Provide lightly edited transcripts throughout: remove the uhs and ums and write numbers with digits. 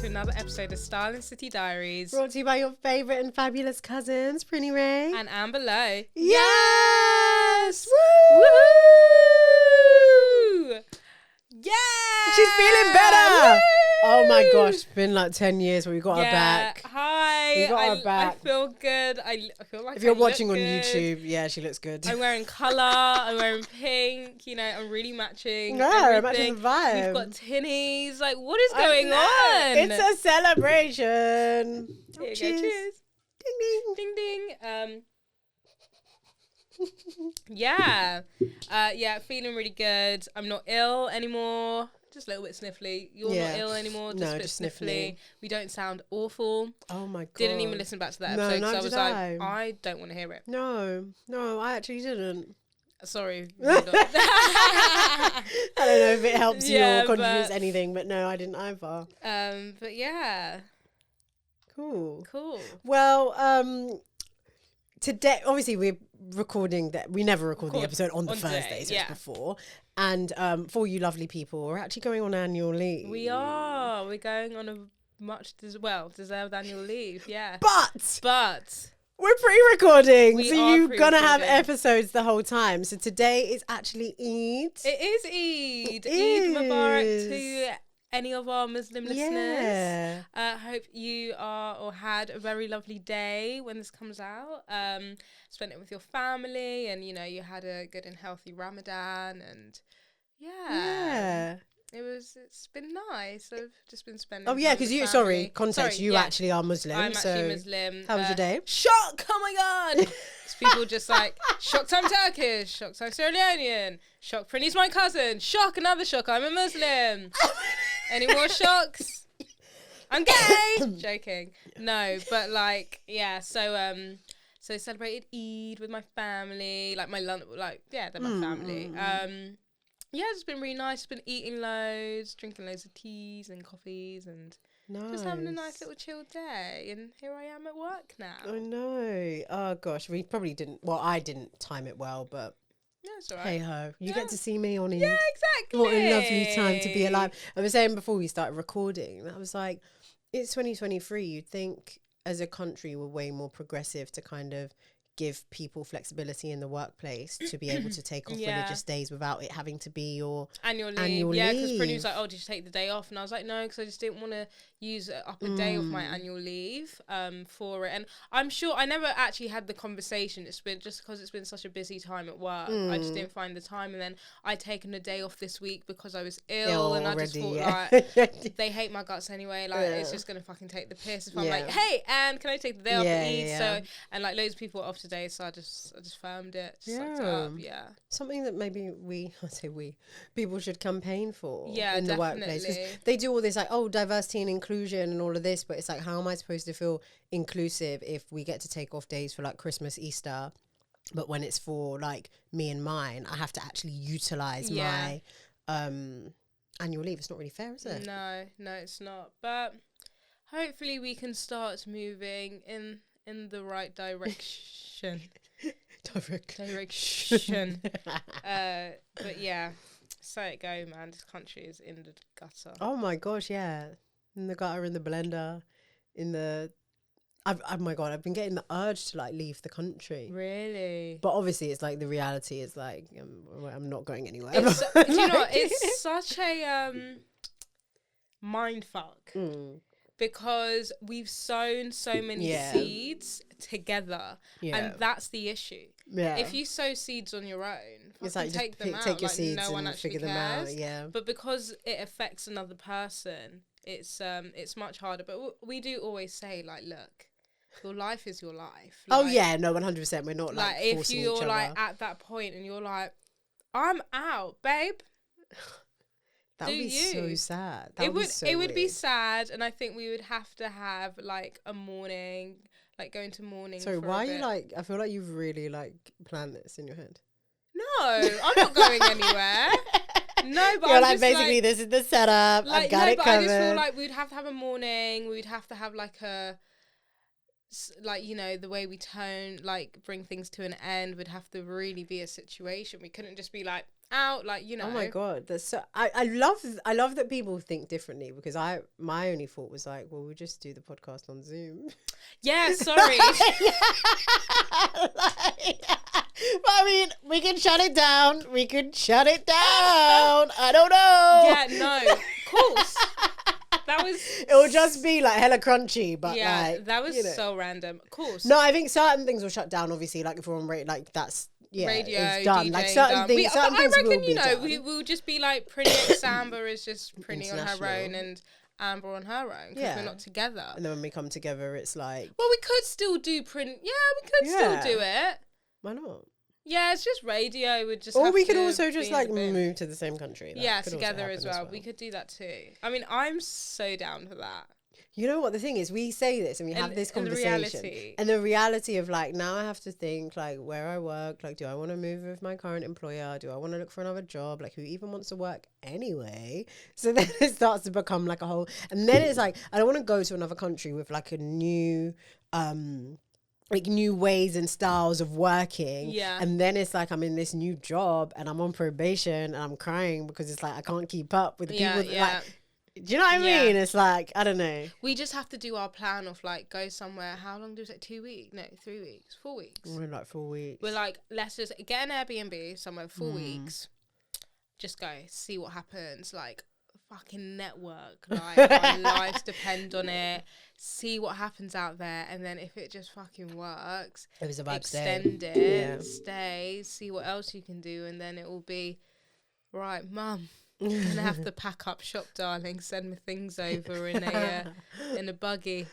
to another episode of Style and City Diaries. Brought to you by your favourite and fabulous cousins, Prinny Ray. And Amber Lowe. Yes! Woo! Yeah! She's feeling better! Woo! Oh my gosh, it's been like 10 years where we got her back. Hi. We got her back. I feel good. I feel like If you're I watching look on good. YouTube, yeah, she looks good. I'm wearing colour. I'm wearing pink. You know, I'm really matching. Yeah, everything. matching the vibe. We've got tinnies. Like, what is going on? It's a celebration. Here you cheers. go. Cheers. Ding ding. Ding ding. Yeah, feeling really good. I'm not ill anymore. Just a little bit sniffly. You're not ill anymore. Just a bit just sniffly. We don't sound awful. Oh my god. Didn't even listen back to that No, episode because I neither was did like, I don't want to hear it. No, I actually didn't. Sorry. I don't know if it helps you Yeah, or contributes but- anything, but no, I didn't either. But yeah, Cool. cool. Well, today, obviously, we're recording that. We never record the episode on the on Thursday, day, so yeah. it's before. And for you lovely people, we're actually going on annual leave. We are. We're going on a much deserved annual leave. Yeah. But But we're pre-recording, We so are you're going to have pre-recording. episodes the whole time. So today is actually Eid. it is Eid. It Eid Mubarak is. to any of our Muslim listeners. Yeah. Hope you are or had a very lovely day when this comes out. Spent it with your family, and you know you had a good and healthy Ramadan, and Yeah. It's been nice. I've just been spending. Oh, yeah, time because with you, family. context, you yeah. actually are Muslim. I'm so actually Muslim. how was your day? Shock! Oh my god! It's people just like, shock I'm Turkish, shock I'm Sierra Leonean, shock Prinny's my cousin, shock another shock, I'm a Muslim. Any more shocks? I'm gay! Joking. No, but like, yeah, so I celebrated Eid with my family, like they're my family. Yeah, it's been really nice. Been eating loads, drinking loads of teas and coffees, and just having a nice little chill day. And here I am at work now. I know. Oh gosh, we probably didn't. Well, I didn't time it well, but Yeah, it's alright. hey ho, you Yeah. get to see me on Eid. Yeah, exactly. What a lovely time to be alive. I was saying before we started recording, I was like, it's 2023. You'd think as a country we're way more progressive to kind of give people flexibility in the workplace to be able to take off Yeah. religious days without it having to be your Annual leave. Annual Yeah, because Prinny leave. was like, oh, did you take the day off? And I was like, no, because I just didn't want to use up a day of my annual leave for it. And I'm sure I never actually had the conversation. It's been just because it's been such a busy time at work. I just didn't find the time. And then I'd taken a day off this week because I was ill and I just thought, like, they hate my guts anyway. Like, it's just going to fucking take the piss if I'm like, hey, and can I take the day off for Eid? So, and like loads of people were off today, so I just firmed it. Sucked it up, yeah. Something that maybe people should campaign for Yeah, in the workplace. 'Cause definitely. they do all this like, oh, diversity and inclusion and all of this, but it's like, how am I supposed to feel inclusive if we get to take off days for like Christmas, Easter, but when it's for like me and mine, I have to actually utilize my annual leave. It's not really fair, is it? No, it's not. But hopefully we can start moving in the right direction. Direction. But yeah, so it go, man. This country is in the gutter. Oh my gosh, yeah. In the gutter, in the blender, in the... oh my God, I've been getting the urge to like leave the country. Really? But obviously it's like the reality is like, I'm not going anywhere. Do you know what? It's such a mind fuck. Because we've sown so many seeds together, and that's the issue. Yeah. If you sow seeds on your own, It's like, take them out. take your like, seeds no one and actually figure cares. them out. Yeah. But because it affects another person, it's much harder. But we do always say, like, look, your life is your life. Oh Like, yeah, no, 100%. We're not like if forcing you're each like other. at that point and you're like, I'm out, babe. That would be so you. sad. It would be weird. sad, and I think we would have to have like a morning, like going to morning. Sorry, for why a are you bit. like? I feel like you've really like planned this in your head. No, I'm not going anywhere. No, but You're I'm like just basically this is the setup. like I've got no, it but covered. I just feel like we'd have to have a morning. We'd have to have like like, you know, the way we bring things to an end would have to really be a situation. We couldn't just be like, out, like, you know. Oh my god, that's so. I love that people think differently, because my only thought was like, well, we'll just do the podcast on Zoom. Yeah, sorry. But I mean, we can shut it down. I don't know. Yeah, no, of course. That was. It will just be like hella crunchy, but yeah, like, that was you know. so random. Of course. No, I think certain things will shut down. Obviously, like if we're on like that's. Yeah, Radio, it's done. DJing Like certain done. things, certain but I things reckon, will be you know, done. we'll just be like Prinny X Amber is just Prinny on her International. own and Amber on her own, because Yeah. we're not together. And then when we come together, it's like, Well, we could still do print. Yeah, we could Yeah. still do it. why not? Yeah, it's just radio. Would just. Or have we could to also be just in like the bin. move to the same country. That Yeah, could also together happen as well. We could do that too. I mean, I'm so down for that. You know what the thing is? We say this and we have this conversation, and the reality of like, now I have to think like where I work. Like, do I want to move with my current employer? Do I want to look for another job? Like, who even wants to work anyway? So then it starts to become like a whole, and then it's like, I don't want to go to another country with like a new, like new ways and styles of working. Yeah. And then it's like I'm in this new job and I'm on probation and I'm crying because it's like I can't keep up with the people that, like, do you know what I Yeah. mean? It's like, I don't know. We just have to do our plan of like go somewhere. How long does it? 2 weeks? No, 3 weeks, 4 weeks. We're like 4 weeks. We're like, let's just get an Airbnb somewhere 4 weeks. Just go, see what happens. Like, fucking network. Like, our lives depend on it. See what happens out there. And then if it just fucking works, It was about extend stay. it, stay, see what else you can do. And then it will be, right, mum, I'm going to have to pack up shop, darling. Send my things over in a buggy.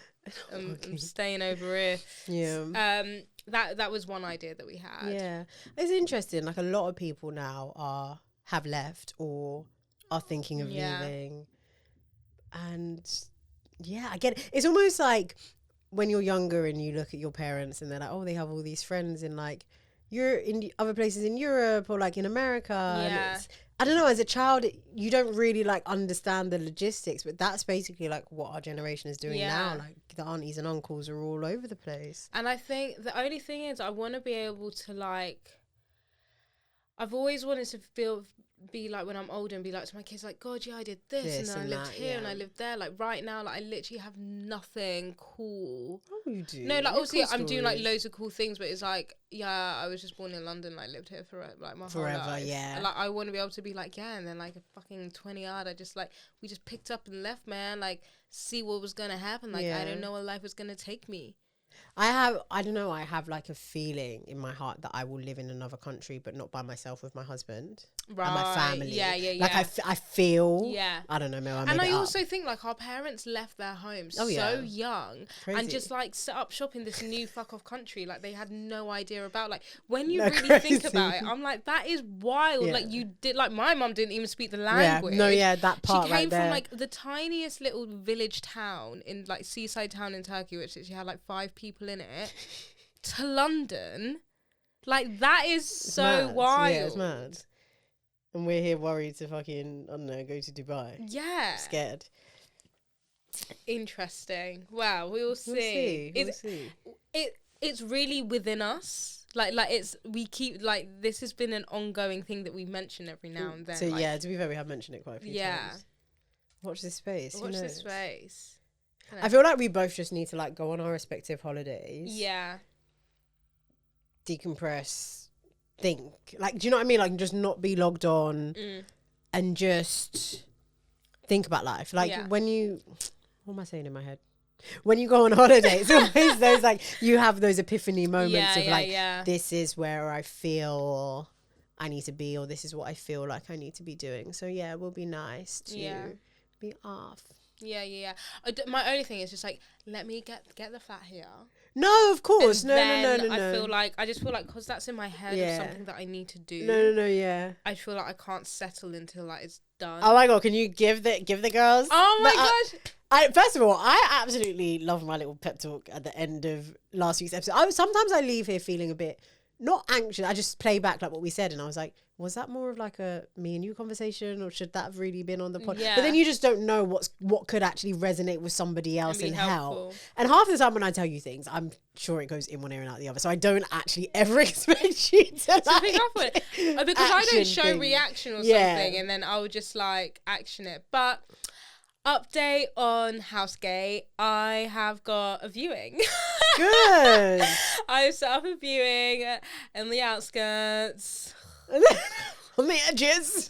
I'm staying over here. Yeah. That was one idea that we had. Yeah. It's interesting. Like, a lot of people now have left or are thinking of leaving. And yeah, I get it. It's almost like when you're younger and you look at your parents and they're like, oh, they have all these friends in like you're in other places in Europe or like in America. Yeah. And I don't know, as a child, you don't really like understand the logistics, but that's basically like what our generation is doing now. Like, the aunties and uncles are all over the place. And I think the only thing is I want to be able to like, I've always wanted to be like when I'm older and be like to my kids, like, God, yeah, I did this and then I lived here and I lived there. Like, right now, like, I literally have nothing cool. Oh, you do? No, like, obviously cool I'm doing like stories. loads of cool things, but it's like, yeah, I was just born in London, like lived here for like my whole Forever, life. yeah. And, like, I want to be able to be like, yeah, and then like a fucking 20 odd, I just like, we just picked up and left, man. Like, see what was gonna happen. Like, I don't know where life was gonna take me. I don't know, I have like a feeling in my heart that I will live in another country, but not by myself, with my husband and my family. Yeah. Like, I feel, Yeah. I don't know, maybe I made And I it up. also think like our parents left their homes so young Crazy. and just like set up shop in this new fuck off country like they had no idea about. Like, when you No, really think crazy. about it, I'm like, that is wild. Yeah. Like, you did, like, my mum didn't even speak the Yeah, language. no, yeah, that part She right came there. from like the tiniest little village town in like seaside town in Turkey, which she had like 5 people in it, to London. Like, that is so mad. wild. Yeah, it's mad. And we're here worried to fucking, I don't know, go to Dubai. Yeah. Scared. Interesting. Wow, we'll see. We'll see. It's really within us. Like it's, we keep, like, this has been an ongoing thing that we mention every now and then. So, like, yeah, to be fair, we have mentioned it quite a few times. Watch this space. Who Watch knows? this space. I feel like we both just need to like go on our respective holidays. Yeah. Decompress, think. Like, do you know what I mean? Like, just not be logged on and just think about life. Like, when you, what am I saying in my head? When you go on holiday, it's always those like, you have those epiphany moments of like, this is where I feel I need to be, or this is what I feel like I need to be doing. So yeah, it will be nice to be off. Yeah. My only thing is just like, let me get the flat here. No, of course. And No. I just feel like, because that's in my head of something that I need to do. No, yeah. I feel like I can't settle until like it's done. Oh my God, can you give the girls? Oh my gosh. First of all, I absolutely love my little pep talk at the end of last week's episode. Sometimes I leave here feeling a bit, not anxious. I just play back like what we said, and I was like, was that more of like a me and you conversation, or should that have really been on the pod? Yeah. But then you just don't know what could actually resonate with somebody else and helpful. help. And half the time when I tell you things, I'm sure it goes in one ear and out the other. So I don't actually ever expect you to like, pick up on it because I don't show things. Reaction or something, and then I would just like action it. But update on Housegate, I have got a viewing. Good. I've set up a viewing in the outskirts. On the edges.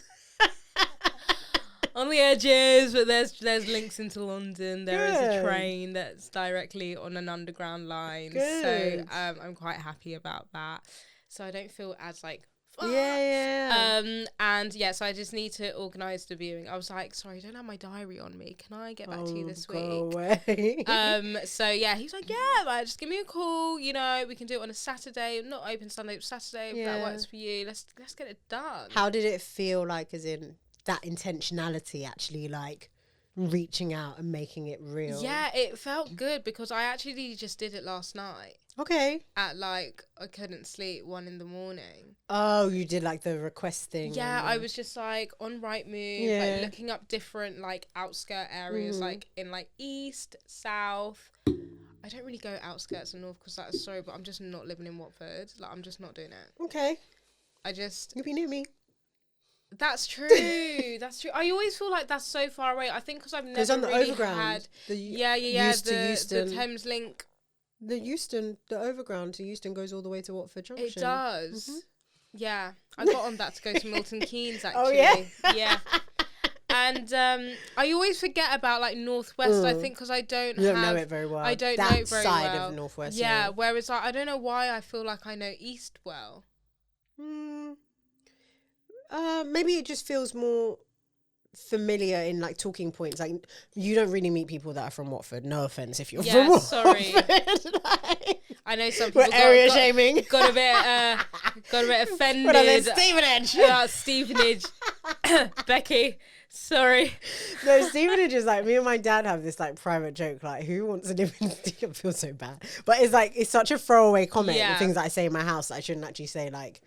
On the edges, but there's links into London. There is Good. a train that's directly on an underground line. Good. So I'm quite happy about that. So I don't feel as like, fuck. Yeah. And yeah, so I just need to organise the viewing. I was like, sorry, I don't have my diary on me. Can I get back to you this go week? away. So yeah, he's like, yeah, like, just give me a call. You know, we can do it on a Saturday. Not open Sunday, but Saturday. If that works for you, let's get it done. How did it feel like, as in that intentionality actually like reaching out and making it real? Yeah, it felt good because I actually just did it last night. Okay. At like, I couldn't sleep, 1 a.m. Oh, you did like the request thing. Yeah, I was just like on Rightmove, like looking up different like outskirt areas, like in like east, south. I don't really go outskirts and north because that's sorry, but I'm just not living in Watford. Like, I'm just not doing it. Okay. You'll be near me. That's true. That's true. I always feel like that's so far away. I think because I've never on the really overground, had. the The Thames Link. The overground to Euston goes all the way to Watford Junction. It does. Mm-hmm. Yeah, I got on that to go to Milton Keynes actually. Oh yeah. Yeah. And I always forget about like Northwest. I think because I don't know it very well. I don't that know it very side well. of Northwest. Yeah. Whereas like, I don't know why I feel like I know East well. Maybe it just feels more familiar in like talking points. Like, you don't really meet people that are from Watford. No offense if you're from Watford. Sorry. Like, I know some people we're area shaming. Got a bit offended. What are they, Stevenage? Stevenage. Becky. Sorry. No, Stevenage is like, me and my dad have this like private joke, like, who wants to live in Stevenage? I feel so bad. But it's like, it's such a throwaway comment. The things that I say in my house that I shouldn't actually say, like.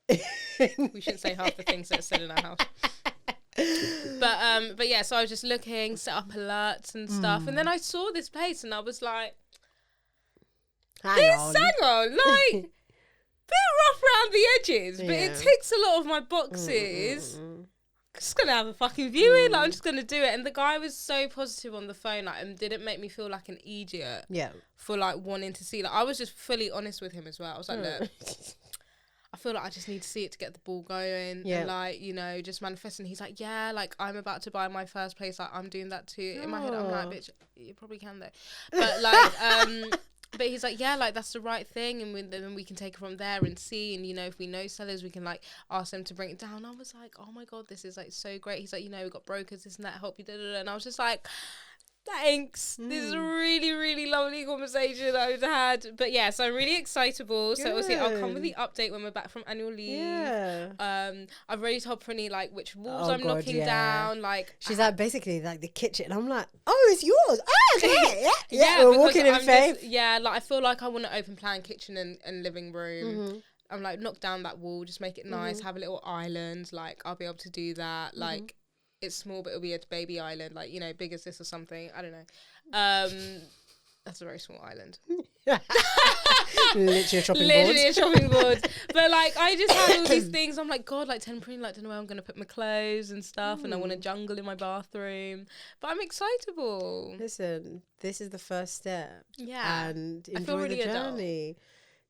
We shouldn't say half the things that are said in our house. But yeah, so I was just looking, set up alerts and stuff, and then I saw this place and I was like, hang on, like, bit rough around the edges, but it ticks a lot of my boxes. Just gonna have a fucking viewing. Like, I'm just gonna do it. And the guy was so positive on the phone, like, and didn't make me feel like an idiot. Yeah. For like wanting to see. Like, I was just fully honest with him as well. I was like, look, I feel like I just need to see it to get the ball going. Yeah. And like, you know, just manifesting. He's like, yeah, like, I'm about to buy my first place. Like, I'm doing that too. In my head, I'm like, bitch, you probably can though. But like, but he's like, yeah, like, that's the right thing, and then we can take it from there and see, and, you know, if we know sellers, we can, like, ask them to bring it down. I was like, oh my God, this is, like, so great. He's like, you know, we've got brokers, this and that, help you, da-da-da. And I was just like, thanks. This is a really, really lovely conversation that I've had. But yeah, so I'm really excitable. So obviously I'll come with the update when we're back from annual leave. Yeah. I've already told Prinny like which walls I'm knocking down. Like, she's like basically like the kitchen. And I'm like, oh, it's yours. Oh, okay. Yeah. We're walking in faith. Yeah, like I feel like I want an open plan kitchen and living room. I'm like, knock down that wall, just make it nice, have a little island. Like, I'll be able to do that. Like, it's small, but it'll be a baby island, like, you know, big as this or something. I don't know. That's a very small island. Literally a shopping board. Literally a shopping board. But like, I just had all these things. I'm like, God, like, Prinny, like, don't know where I'm gonna put my clothes and stuff, and I want a jungle in my bathroom. But I'm excitable. Listen, this is the first step. Yeah, and enjoy really the journey. Adult.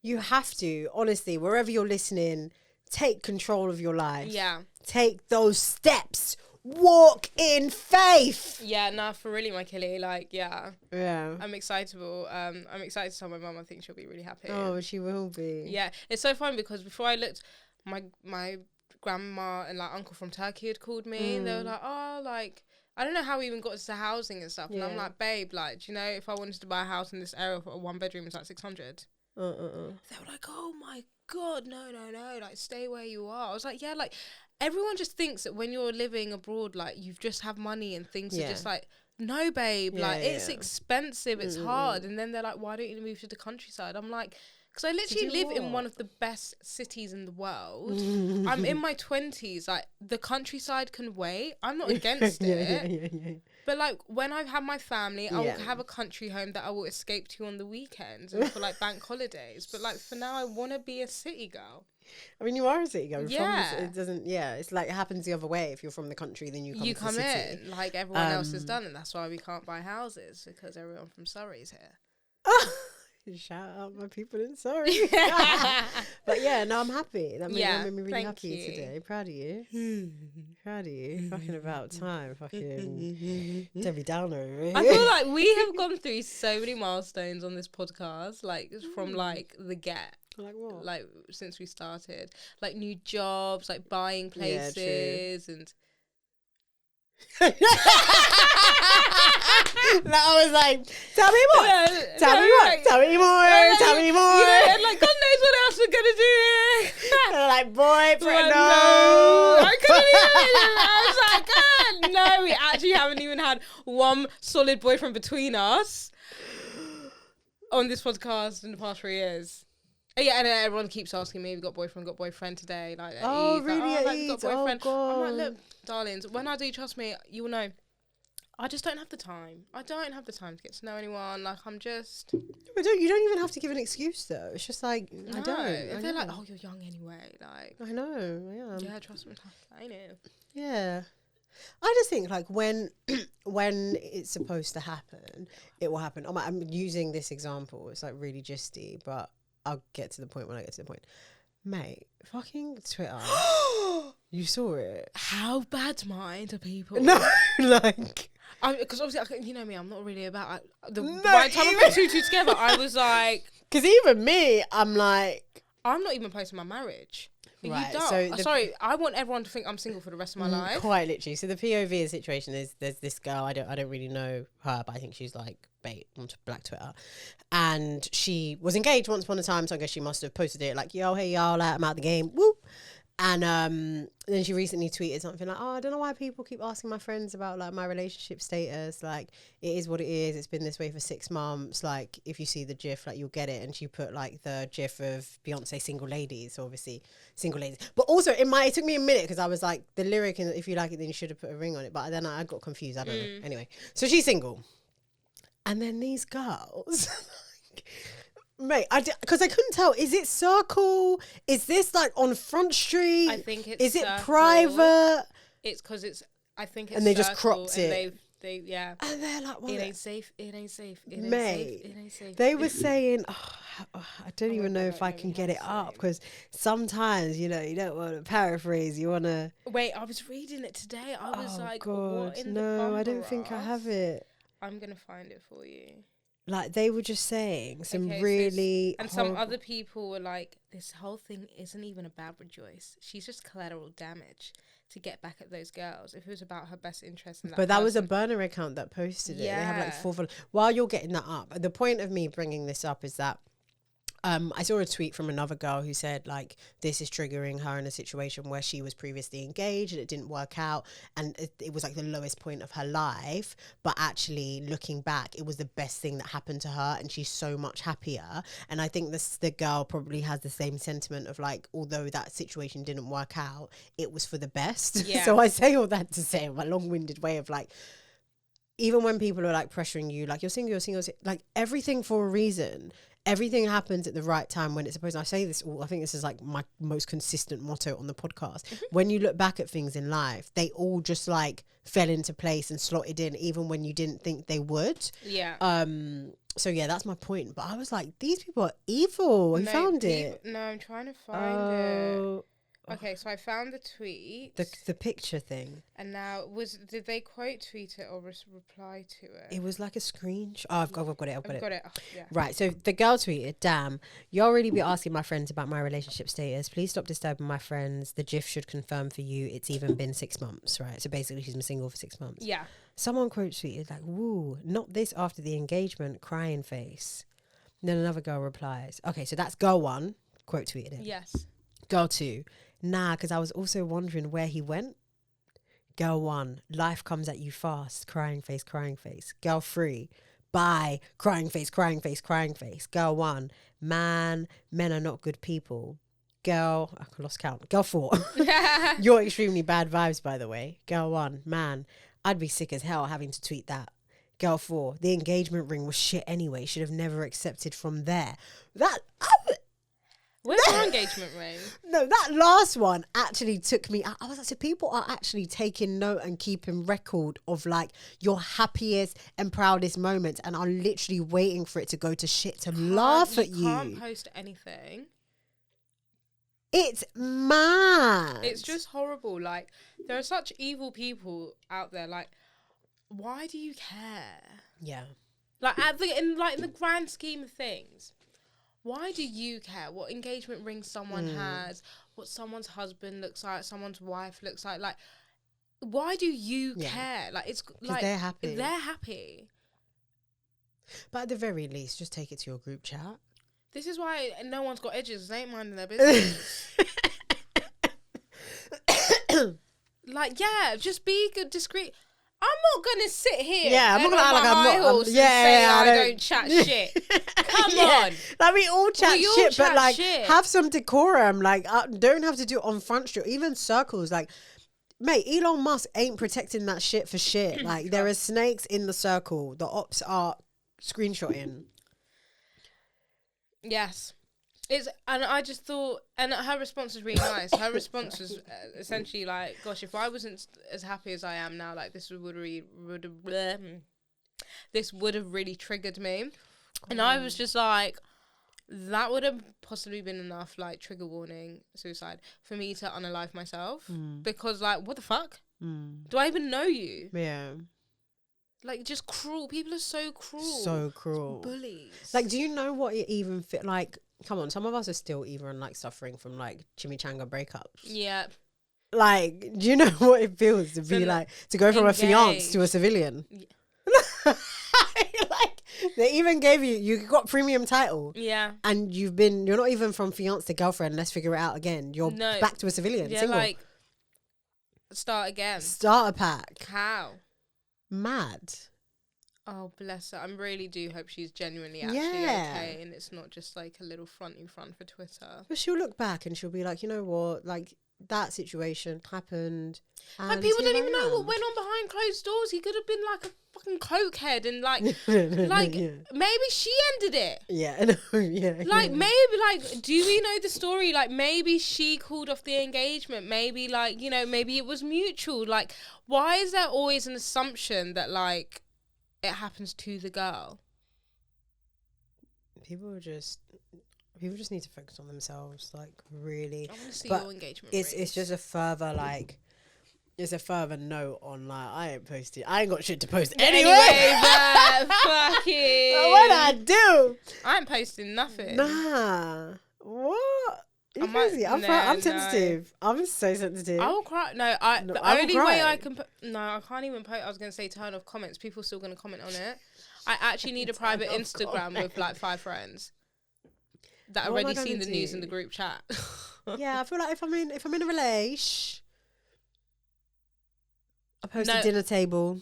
You have to, honestly, wherever you're listening, take control of your life. Yeah, take those steps. Walk in faith. Yeah, nah, for really, my Killy. Like, yeah. I'm excitable. I'm excited to tell my mum. I think she'll be really happy. Oh, she will be. Yeah, it's so fun because before I looked, my grandma and like uncle from Turkey had called me. And they were like, oh, like, I don't know how we even got to housing and stuff. And I'm like, babe, like, do you know, if I wanted to buy a house in this area for a 1-bedroom, it's like 600. They were like, oh my God, no, like, stay where you are. I was like, yeah, like, everyone just thinks that when you're living abroad, like, you just have money and things are just like, no, babe, like, it's expensive, it's hard. And then they're like, why don't you move to the countryside? I'm like, Because I literally live in what? one of the best cities in the world. I'm in my 20s. Like, the countryside can wait. I'm not against it. Yeah. But, like, when I have my family, I will Yeah. have a country home that I will escape to on the weekends and for, like, bank holidays. But, like, for now, I want to be a city girl. I mean, you are a city girl. Yeah. It doesn't, it's like it happens the other way. If you're from the country, then you come to the city. in, like everyone else has done. And that's why we can't buy houses, because everyone from Surrey's here. Shout out my people in Surrey. But yeah, no, I'm happy. That made me really happy today. Proud of you. Fucking about time. Fucking Debbie Downer. I feel like we have gone through so many milestones on this podcast, like from like the get. Like what? Like since we started, like new jobs, like buying places, and I was like, tell me more. Tell me more. Tell me more. You know, and like God knows what else we're gonna do. They're like, boy, no. I couldn't even. I was like, God, no. We actually haven't even had one solid boyfriend between us on this podcast in the past 3 years. Yeah, and everyone keeps asking me, we got boyfriend today. Like, oh, Eid. really? Like, we got boyfriend. God. I'm like, look, darlings, when I do, trust me, you will know, I just don't have the time. I don't have the time to get to know anyone. Like, I'm just... But you don't even have to give an excuse, though. It's just like, I don't. If they're like, oh, you're young anyway. Like, I know, yeah, trust me. I know. Yeah. I just think, like, when it's supposed to happen, it will happen. I'm using this example. It's, like, really gisty, but I'll get to the point when I get to the point. Mate, fucking Twitter. You saw it. How bad mind are people? No, like... Because obviously, you know me, I'm not really about... by the time I put two together, I was like... Because even me, I'm like... I'm not even posting my marriage. Right, you don't. Sorry, I want everyone to think I'm single for the rest of my life. Quite literally. So the POV of the situation is there's this girl, I don't really know her, but I think she's like bait on Black Twitter. And she was engaged once upon a time, so I guess she must have posted it like, yo, hey y'all, I'm out the game, whoop. And then she recently tweeted something like, oh, I don't know why people keep asking my friends about like my relationship status. Like, it is what it is. It's been this way for 6 months. Like, if you see the GIF, like, you'll get it. And she put like the GIF of Beyonce single ladies, so obviously single ladies. But also it took me a minute because I was like, the lyric, and if you like it, then you should have put a ring on it. But then I got confused. I don't know. Anyway, so she's single. And then these girls... Mate, because I couldn't tell. Is it circle? Is this like on Front Street? I think it's Is it circle. private? It's because it's... I think it's and they circle, just cropped it. They yeah. And they're like, what? It ain't safe. It ain't safe. It ain't Mate, safe. It ain't safe. They were saying, I don't even know if I can get it up because sometimes, you know, you don't want to paraphrase. You want to... Wait, I was reading it today. I was like, God, what in no, the I don't think I have it. I'm going to find it for you. Like, they were just saying some and some other people were like, this whole thing isn't even about Rejoice. She's just collateral damage to get back at those girls. If it was about her best interest in that But that was a burner account that posted it. They have like 4 followers. While you're getting that up, the point of me bringing this up is that I saw a tweet from another girl who said like this is triggering her in a situation where she was previously engaged and it didn't work out, and it was like the lowest point of her life, but actually looking back it was the best thing that happened to her and she's so much happier. And I think the girl probably has the same sentiment of like, although that situation didn't work out, it was for the best. So I say all that to say my long-winded way of like, even when people are like pressuring you like you're single, like everything for a reason. Everything happens at the right time when it's supposed to. I say this all, I think this is like my most consistent motto on the podcast. When you look back at things in life, they all just like fell into place and slotted in even when you didn't think they would. Yeah. So yeah, that's my point. But I was like, these people are evil. You found it? No, I'm trying to find it. Okay, so I found the tweet. The picture thing. And now, did they quote tweet it or reply to it? It was like a screenshot. Oh, I've got it. I've got it. Oh, yeah. Right, so the girl tweeted, damn, y'all really be asking my friends about my relationship status. Please stop disturbing my friends. The GIF should confirm for you it's even been 6 months, right? So basically she's been single for 6 months. Yeah. Someone quote tweeted like, woo, not this after the engagement, crying face. And then another girl replies, okay, so that's girl 1, quote tweeted it. Yes. Girl 2, nah, because I was also wondering where he went. Girl 1, life comes at you fast, crying face, crying face. Girl 3, Bye. Crying face, crying face, crying face. Girl 1, man, men are not good people. Girl, I lost count. Girl 4, you're extremely bad vibes, by the way. Girl 1, man, I'd be sick as hell having to tweet that. Girl 4, the engagement ring was shit anyway. Should have never accepted from there. Where's our engagement ring? No, that last one actually took me. I was like, so people are actually taking note and keeping record of like your happiest and proudest moments, and are literally waiting for it to go to shit to laugh at you. You can't post anything. It's mad. It's just horrible. Like, there are such evil people out there. Like, why do you care? Yeah. Like, in the grand scheme of things, why do you care what engagement ring someone has, what someone's husband looks like, someone's wife looks like? Like, why do you care? Like, it's like they're happy. They're happy. But at the very least, just take it to your group chat. This is why no one's got edges. They ain't minding their business. Like, yeah, just be good, discreet. I'm not gonna sit here. Yeah, I'm not gonna act like I'm not. Say I don't chat shit. Come on, like we all chat shit, chat but like shit. have some decorum. Like, don't have to do it on Front Street, even circles. Like, mate, Elon Musk ain't protecting that shit for shit. Like, there are snakes in the circle. The ops are screenshotting. Yes. And I just thought, and her response was really nice. Her response was essentially like, gosh, if I wasn't as happy as I am now, like, this would have really triggered me. And I was just like, that would have possibly been enough, like, trigger warning, suicide, for me to unalive myself. Because, like, what the fuck? Do I even know you? Yeah. Like, just cruel. People are so cruel. So cruel. Bullies. Like, do you know what it even fit? Like, come on, some of us are still even like suffering from like chimichanga breakups. Yeah. Like, do you know what it feels to be like to go from engaged. a fiance to a civilian? Yeah. Like, they even gave you got premium title. Yeah. And you're not even from fiance to girlfriend. Let's figure it out again. You're back to a civilian. Yeah, single. like, start again. Starter pack. How? Mad. Oh, bless her. I really do hope she's genuinely actually okay, and it's not just like a little fronty front for Twitter. But she'll look back and she'll be like, you know what? Like, that situation happened. Like, people don't even know what went on behind closed doors. He could have been like a fucking cokehead and like, maybe she ended it. Yeah, no, yeah. Like, maybe, like, do we know the story? Like, maybe she called off the engagement. Maybe, like, you know, maybe it was mutual. Like, why is there always an assumption that, like, it happens to the girl? People just need to focus on themselves, like, really. I want to see your engagement rings. It's just a further, like, it's a further note on, like, I ain't got shit to post anyway. But fucking what I do? I ain't posting nothing. Nah. What? You're crazy. I'm sensitive. I'm so sensitive. I will cry. The only way I can I can't even post. I was going to say turn off comments. People are still going to comment on it. I actually need a private Instagram with like 5 friends that have already seen the news in the group chat. Yeah, I feel like if I'm in a relation, I post a dinner table.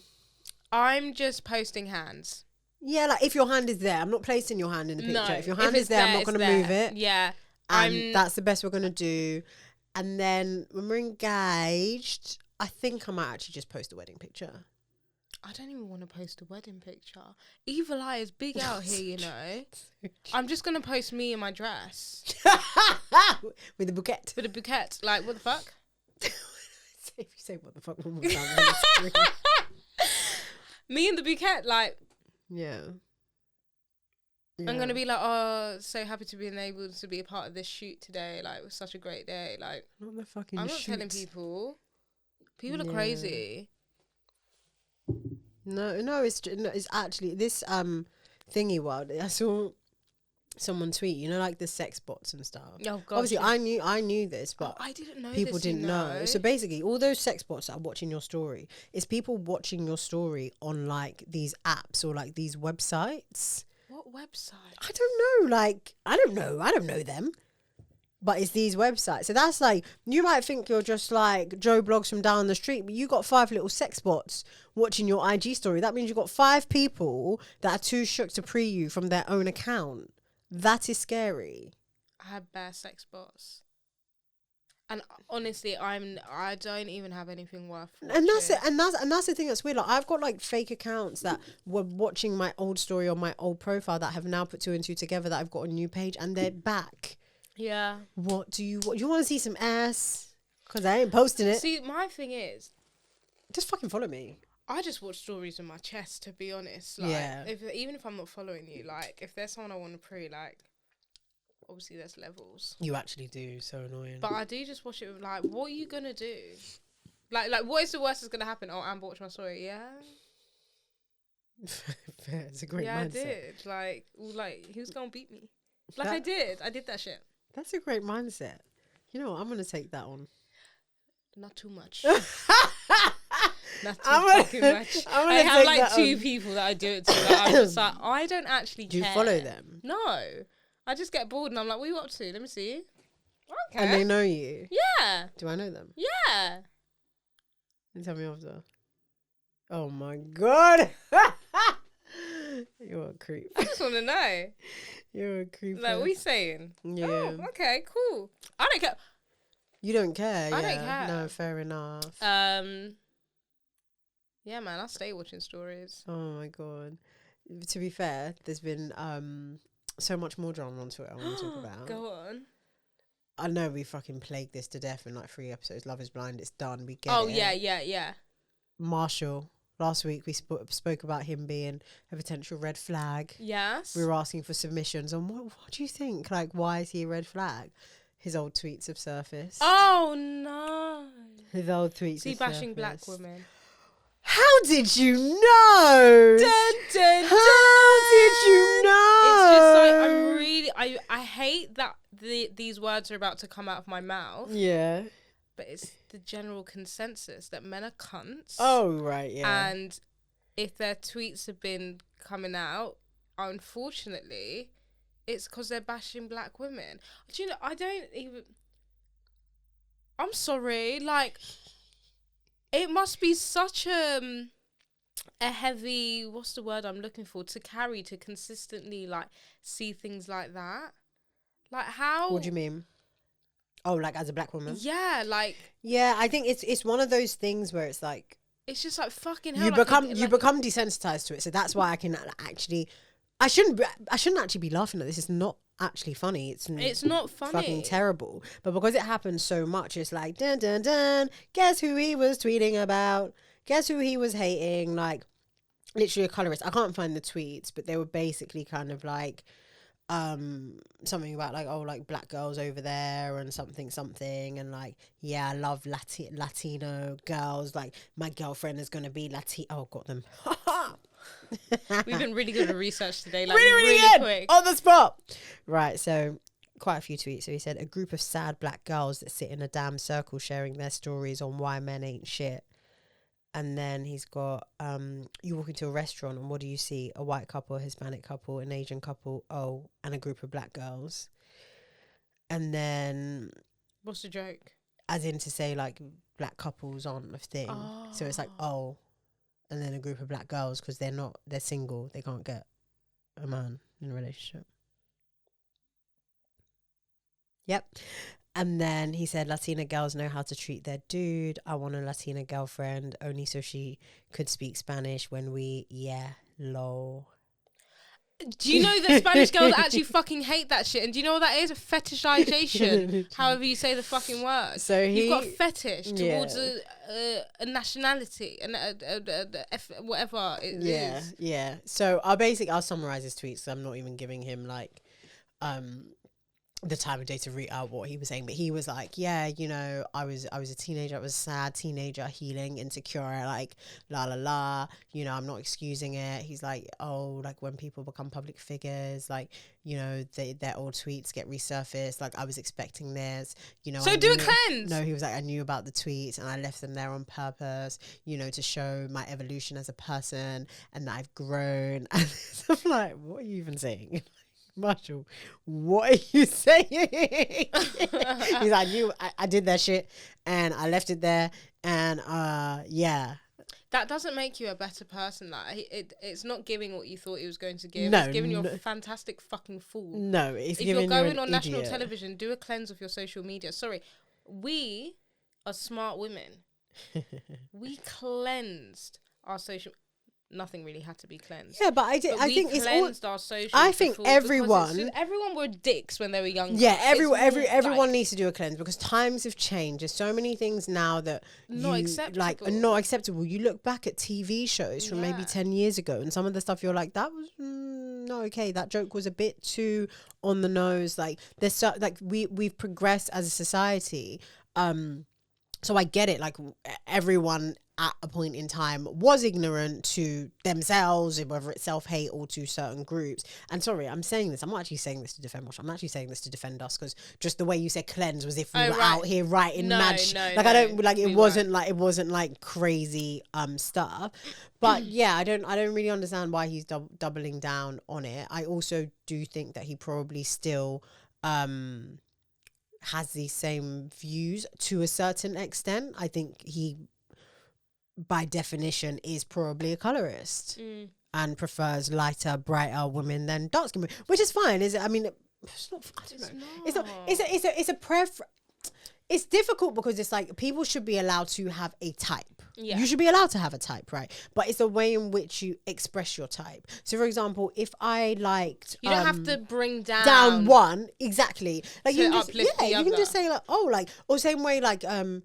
I'm just posting hands. Yeah, like if your hand is there, I'm not placing your hand in the picture. No, if your hand is there, I'm not going to move it. Yeah. And that's the best we're going to do. And then when we're engaged, I think I might actually just post a wedding picture. I don't even want to post a wedding picture. Evil Eye is big out here, you know. I'm just going to post me in my dress. With a bouquet. With a bouquet. Like, what the fuck? If you say what the fuck one more time, me in the bouquet, like. Yeah. I'm going to be like, oh, so happy to be able to be a part of this shoot today. Like, it was such a great day. Like, not the fucking I'm not telling people. People are crazy. No, it's actually this thingy world. I saw someone tweet, you know, like the sex bots and stuff. Oh, God. Obviously, I knew this, but I didn't know people didn't know. So basically, all those sex bots that are watching your story, it's people watching your story on like these apps or like these websites. What website? I don't know. Like, I don't know them. but it's these websites. So that's like, you might think you're just like Joe Blogs from down the street, but you got 5 little sex bots watching your IG story. That means you've got 5 people that are too shook to pre you from their own account. That is scary. I have bare sex bots. And honestly, I don't even have anything worth watching. And that's it. And that's the thing that's weird. Like, I've got like fake accounts that were watching my old story on my old profile that have now put 2 and 2 together, that I've got a new page and they're back. Yeah. What you want to see some ass? Because I ain't posting it. See, my thing is, just fucking follow me. I just watch stories in my chest, to be honest. Like, Yeah. Even if I'm not following you, like, if there's someone I want to pre, like, obviously there's levels. You actually do. So annoying. But I do just watch it with, like, what are you gonna do? Like what is the worst that's gonna happen? Oh, Amber watched my story. Yeah. It's a great mindset. I did. Like he was gonna beat me. Like I did that shit. That's a great mindset. You know what? I'm gonna take that on. Not too much. Not too fucking much. I have like 2 people that I do it to. Like, I'm just like, I don't actually care. Do you follow them? No. I just get bored and I'm like, what are you up to? Let me see. Okay. And they know you? Yeah. Do I know them? Yeah. And tell me after. Oh my God. You're a creep. I just want to know. You're a creep. Like, what are you saying? Yeah. Oh, okay, cool. I don't care. You don't care? I don't care. No, fair enough. Yeah, man, I stay watching stories. Oh my God. To be fair, there's been so much more drama on Twitter I want to talk about. Go on. I know we fucking plagued this to death in like 3 episodes. Love is Blind, it's done. We get it. Oh, yeah. Marshall. Last week we spoke about him being a potential red flag. Yes. We were asking for submissions on what do you think? Like, why is he a red flag? His old tweets have surfaced. Oh, no. His old tweets See, have bashing surfaced. black women. How did you know? Dun, dun, dun. How did you know? It's just like, I hate that these words are about to come out of my mouth. Yeah. But it's the general consensus that men are cunts. Oh, right, yeah. And if their tweets have been coming out, unfortunately, it's because they're bashing black women. Do you know, I'm sorry, like, it must be such a heavy, what's the word I'm looking for, to carry, to consistently, like, see things like that. Like, how... What do you mean? Oh, like as a black woman? Yeah, like... Yeah, I think it's one of those things where it's like... It's just like, fucking hell. You like, become desensitized to it. So that's why I can actually... I shouldn't actually be laughing at this. It's not actually funny. It's not funny. Fucking terrible. But because it happens so much, it's like, dun, dun, dun. Guess who he was tweeting about? Guess who he was hating? Like, literally a colorist. I can't find the tweets, but they were basically kind of like... something about like, oh, like black girls over there and something and like, yeah, I love Latino girls, like my girlfriend is gonna be Latino. Oh, got them. We've been really good at research today, like really quick on the spot. Right, so quite a few tweets. So he said, a group of sad black girls that sit in a damn circle sharing their stories on why men ain't shit. And then he's got, you walk into a restaurant and what do you see? A white couple, a Hispanic couple, an Asian couple, and a group of black girls. And then... What's the joke? As in to say, like, black couples aren't a thing. Oh. So it's like, and then a group of black girls because they're single. They can't get a man in a relationship. Yep. And then he said, Latina girls know how to treat their dude. I want a Latina girlfriend only so she could speak Spanish when lol. Do you know that Spanish girls actually fucking hate that shit? And do you know what that is? A fetishization. However you say the fucking word. So you've got a fetish towards a nationality and whatever it is. Yeah. So I'll summarize his tweets. So I'm not even giving him like the time of day to read out what he was saying, but he was like, yeah, you know, I was a teenager, I was a sad teenager, healing, insecure, like la, you know, I'm not excusing it. He's like, oh, like when people become public figures, like, you know, their old tweets get resurfaced, like I was expecting this, you know. So do a cleanse. No, he was like, I knew about the tweets and I left them there on purpose, you know, to show my evolution as a person and that I've grown. And I'm like, what are you even saying? Marshall, what are you saying? He's like, I did that shit and I left it there, and yeah. That doesn't make you a better person. Like it's not giving what you thought it was going to give. No, It's giving you a fantastic fucking fool. No, it's if giving you're you going on national idiot. television, do a cleanse of your social media. Sorry, we are smart women. We cleansed our social. Nothing really had to be cleansed. Yeah, but I think it's all. Our social. I think everyone were dicks when they were younger. Yeah, everyone needs to do a cleanse because times have changed. There's so many things now that are not acceptable. You look back at TV shows from maybe 10 years ago, and some of the stuff you're like, that was not okay. That joke was a bit too on the nose. Like there's we've progressed as a society. So I get it. Like everyone at a point in time was ignorant to themselves, whether it's self-hate or to certain groups. And sorry, I'm saying this. I'm not actually saying this to defend Russia. I'm actually saying this to defend us, because just the way you said cleanse was if we were out here writing mad. I don't like it. Wasn't like crazy stuff. But yeah, I don't really understand why he's doubling down on it. I also do think that he probably still has these same views to a certain extent. I think he, by definition, is probably a colorist and prefers lighter, brighter women than dark skinned women, which is fine. Is it? I mean, it's not. I don't know. It's not. It's a preference. It's difficult because it's like people should be allowed to have a type. Yeah. You should be allowed to have a type, right? But it's the way in which you express your type. So, for example, if I liked, you don't have to bring down one exactly. Like to you can uplift the you other. can just say like, oh, like, or same way like white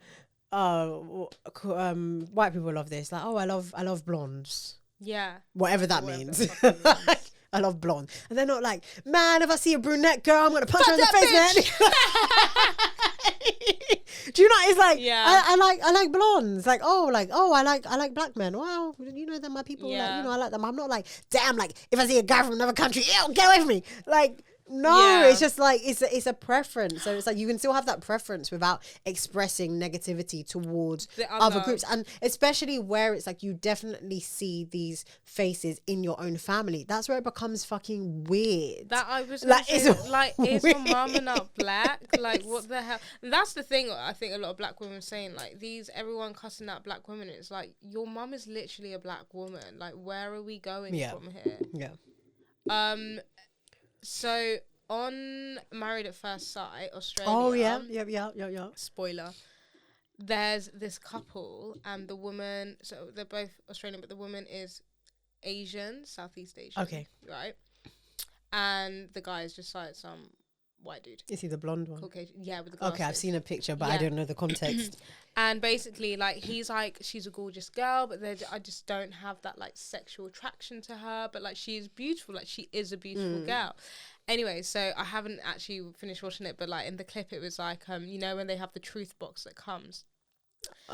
people love this. Like, oh, I love blondes. Yeah. Whatever that means. I love blonde. And they're not like, man, if I see a brunette girl, I'm gonna punch her in the face, man. Do you know? It's like, I like blondes. Like, I like black men. Wow, you know, they're my people. Yeah. Like, you know, I like them. I'm not like, damn, like if I see a guy from another country, ew, get away from me. Like, no, it's just like it's a preference. So it's like you can still have that preference without expressing negativity towards the other groups, and especially where it's like you definitely see these faces in your own family. That's where it becomes fucking weird. That I was like, is my mama not black? Like, what the hell? And that's the thing. I think a lot of black women are saying, like, everyone cussing out black women. It's like, your mum is literally a black woman. Like, where are we going from here? Yeah. So on Married at First Sight, Australia. Oh yeah. Spoiler. There's this couple, and the woman. So they're both Australian, but the woman is Asian, Southeast Asian. Okay. Right. And the guy is just like some white dude. Is he the blonde one? Caucasian. Yeah, with the glasses. Okay, I've seen a picture, but I don't know the context. And basically, like, he's like, she's a gorgeous girl, but I just don't have that, like, sexual attraction to her. But, like, she is beautiful. Like, she is a beautiful girl. Anyway, so I haven't actually finished watching it, but, like, in the clip, it was like, you know, when they have the truth box that comes.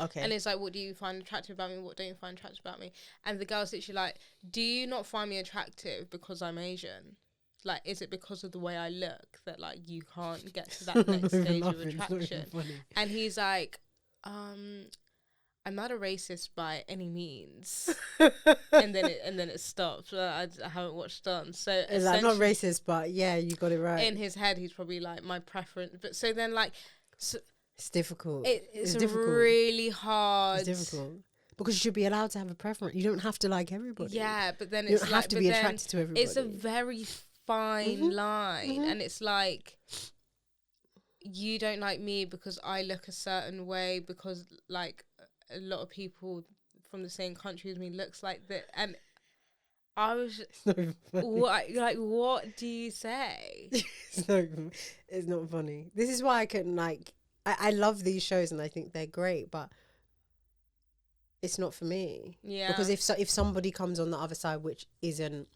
Okay. And it's like, what do you find attractive about me? What don't you find attractive about me? And the girl's literally like, do you not find me attractive because I'm Asian? Like, is it because of the way I look that, like, you can't get to that next stage of attraction? And he's like, I'm not a racist by any means. and then it stops. I haven't watched on. So it's like, not racist, but yeah, you got it right. In his head, he's probably like, my preference. But so then, like, it's difficult. It's difficult. Really hard. It's difficult. Because you should be allowed to have a preference. You don't have to like everybody. Yeah, but then you don't have to be attracted to everybody. It's a very fine line, and it's like, you don't like me because I look a certain way, because like a lot of people from the same country as me looks like that, and I was what do you say? It's not funny. This is why I couldn't like. I love these shows and I think they're great, but it's not for me. Yeah. Because if somebody comes on the other side which isn't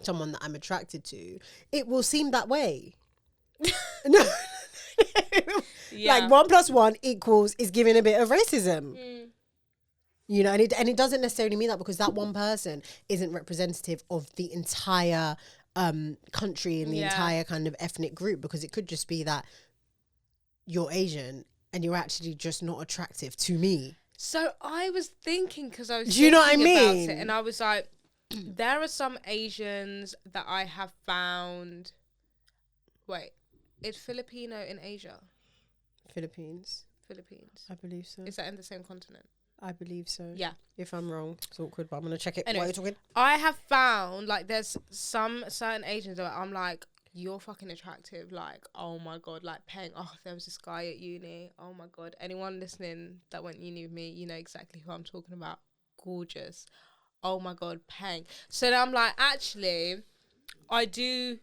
someone that I'm attracted to, it will seem that way. No. Like 1 + 1 = is giving a bit of racism. You know, and it doesn't necessarily mean that, because that one person isn't representative of the entire country and the entire kind of ethnic group, because it could just be that you're Asian and you're actually just not attractive to me. So I was thinking, because I was do you know what I mean? about it, and I was like, there are some Asians that I have found Wait, is Filipino in Asia? Philippines. I believe so. Is that in the same continent? I believe so. Yeah. If I'm wrong, it's awkward, but I'm going to check it Anyway, while you're talking. I have found, like, there's some certain Asians that I'm like, you're fucking attractive. Like, oh my God, like, paying. Oh, there was this guy at uni. Oh my God. Anyone listening that went uni with me, you know exactly who I'm talking about. Gorgeous. Oh my God, paying. So then I'm like, actually, I do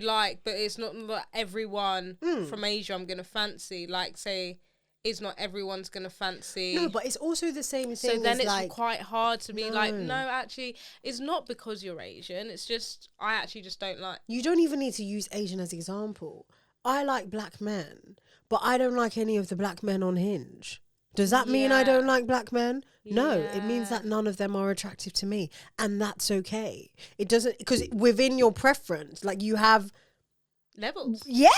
like, but it's not that everyone from Asia I'm going to fancy. Like, say, it's not everyone's going to fancy. No, but it's also the same thing. So then as it's like, quite hard to be like, no, actually, it's not because you're Asian. It's just, I actually just don't like. You don't even need to use Asian as example. I like black men, but I don't like any of the black men on Hinge. Does that mean I don't like black men? No, it means that none of them are attractive to me. And that's okay. It doesn't, because within your preference, like you have levels. Yeah.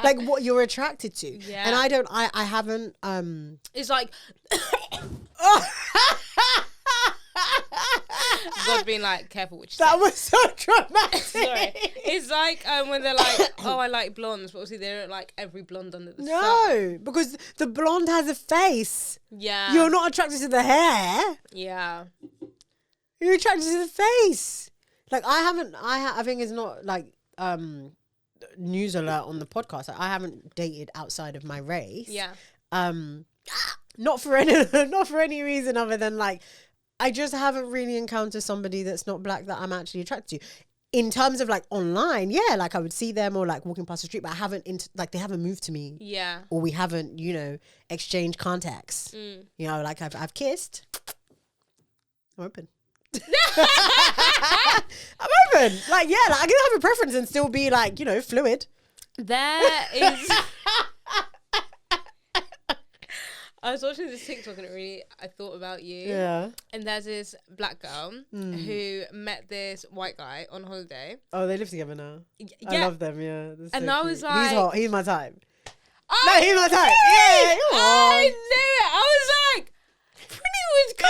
like what you're attracted to. Yeah. And I haven't, It's like, God being like, careful what you say. That was so dramatic. Sorry. It's like when they're like, oh, I like blondes, but obviously they don't like every blonde under the sun. No, because the blonde has a face. Yeah. You're not attracted to the hair. Yeah. You're attracted to the face. Like I think it's not like news alert on the podcast. Like, I haven't dated outside of my race. Yeah. Not for any reason other than like I just haven't really encountered somebody that's not black that I'm actually attracted to. In terms of like online, yeah, like I would see them or like walking past the street, but I haven't they haven't moved to me. Yeah. Or we haven't, exchanged contacts. You know, like I've kissed. I'm open. I'm open. Like, yeah, like I can have a preference and still be like, fluid. There is. I was watching this TikTok and I thought about you. Yeah. And there's this black girl who met this white guy on holiday. Oh, they live together now. Yeah. I love them, yeah. And so I cute. was like... He's hot. He's my type. No, he's my type. Yeah, come on. I knew it. I was like... Prinny was good.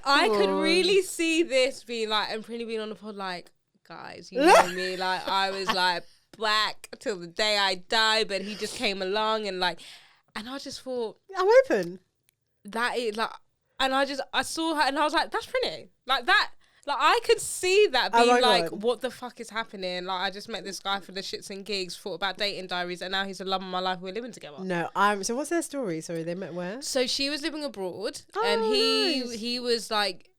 I could really see this being like... And Prinny being on the pod like... Guys, you know me. Like, I was like... Black till the day I die. But he just came along and like... And I just thought... I'm open. That is like... And I saw her and I was like, that's Prinny. Like that... Like, I could see that being like, what the fuck is happening? Like, I just met this guy for the shits and gigs, thought about dating Diaries, and now he's the love of my life. We're living together. No, so what's their story? Sorry, they met where? So she was living abroad, and he was like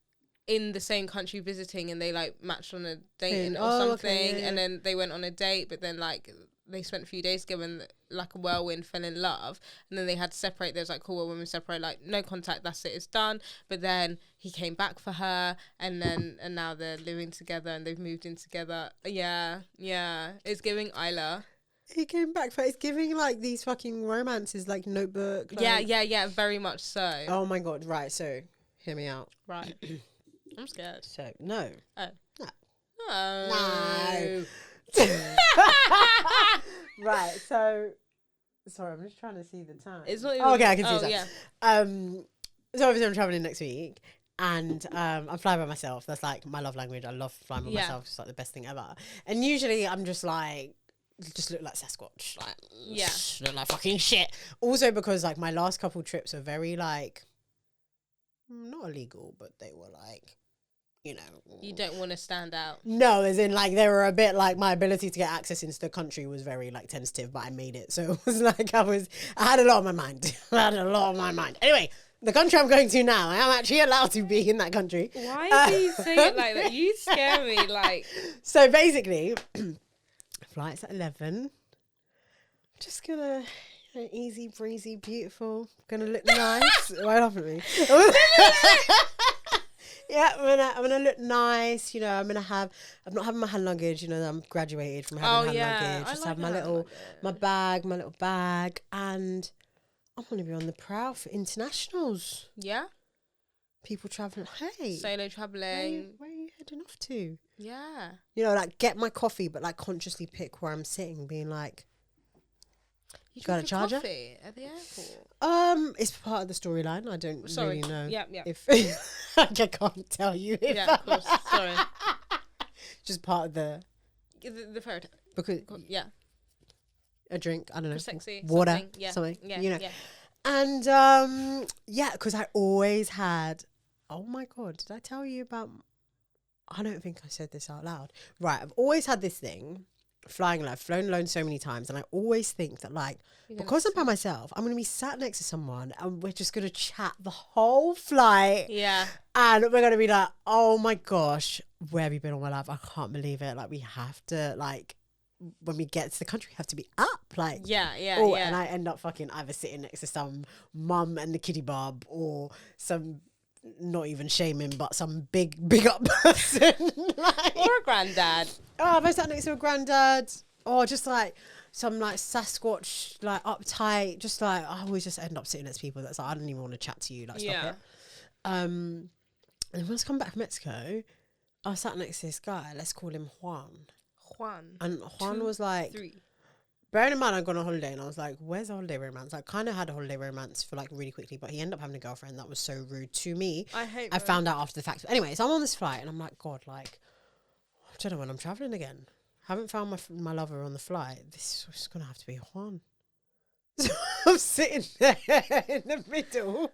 in the same country visiting, and they like matched on a date or something, okay, yeah. and then they went on a date, but then like they spent a few days together and like a whirlwind fell in love, and then they had to separate. There's like, cool, when we separate, like no contact, that's it, it's done. But then he came back for her, and now they're living together and they've moved in together. Yeah, it's giving Isla. He came back for it's giving like these fucking romances, like Notebook. Like... Yeah, very much so. Oh my god, right? So hear me out. Right, I'm scared. So no. Oh No. Right, so sorry, I'm just trying to see the time. It's not even, okay, I can see that. Yeah. So obviously I'm traveling next week, and I'm flying by myself. That's like my love language. I love flying by myself. It's like the best thing ever. And usually I'm just like, just look like Sasquatch, like look like fucking shit. Also because like my last couple trips are very like not illegal, but they were like, you don't want to stand out. No, as in like they were a bit like my ability to get access into the country was very like tentative, but I made it. So it was like I had a lot on my mind. Anyway, the country I'm going to now, I am actually allowed to be in that country. Why do you say it like that? You scare me. Like, so basically, flight's at 11. Just gonna easy breezy, beautiful. Gonna look nice. Why laugh at me? Yeah, I'm gonna look nice. I'm not having my hand luggage. I'm graduated from having hand luggage. Just have my little bag, and I'm gonna be on the prowl for internationals. Yeah, people traveling. Hey, solo traveling. Where are you heading off to? Yeah, like get my coffee, but like consciously pick where I'm sitting, being like. You got a charger? Coffee at the airport? It's part of the storyline. I don't really know. Yeah. If I can't tell you. Yeah, of course. Sorry. Just part of the the fairy tale. Because Yeah. a drink, I don't know, Sexy. water, Something. something, Yeah. you know. Yeah. And yeah, because I always had. Oh my god, did I tell you about? I don't think I said this out loud. Right, I've always had this thing, flying alone, flown alone so many times, and I always think that like because I'm by myself, I'm gonna be sat next to someone, and we're just gonna chat the whole flight. Yeah. And we're gonna be like, oh my gosh, where have you been all my life? I can't believe it. Like we have to like. When we get to the country, we have to be up, like Yeah. and I end up fucking either sitting next to some mum and the kiddie bob, or some not even shaming, but some big up person, like, Or a granddad. oh, if I sat next to a granddad, or just like some like Sasquatch, like uptight, just like I always just end up sitting next to people that's like I don't even want to chat to you, like stop it. And when I was coming back from Mexico, I was sat next to this guy. Let's call him Juan. And Juan was like, 3. bearing in mind I'd gone on holiday, and I was like, where's the holiday romance? I kind of had a holiday romance for like really quickly, but he ended up having a girlfriend that was so rude to me. I found out after the fact. Anyway, so I'm on this flight and I'm like, God, like, I don't know when I'm traveling again. Haven't found my lover on the flight. This is going to have to be Juan. So I'm sitting there in the middle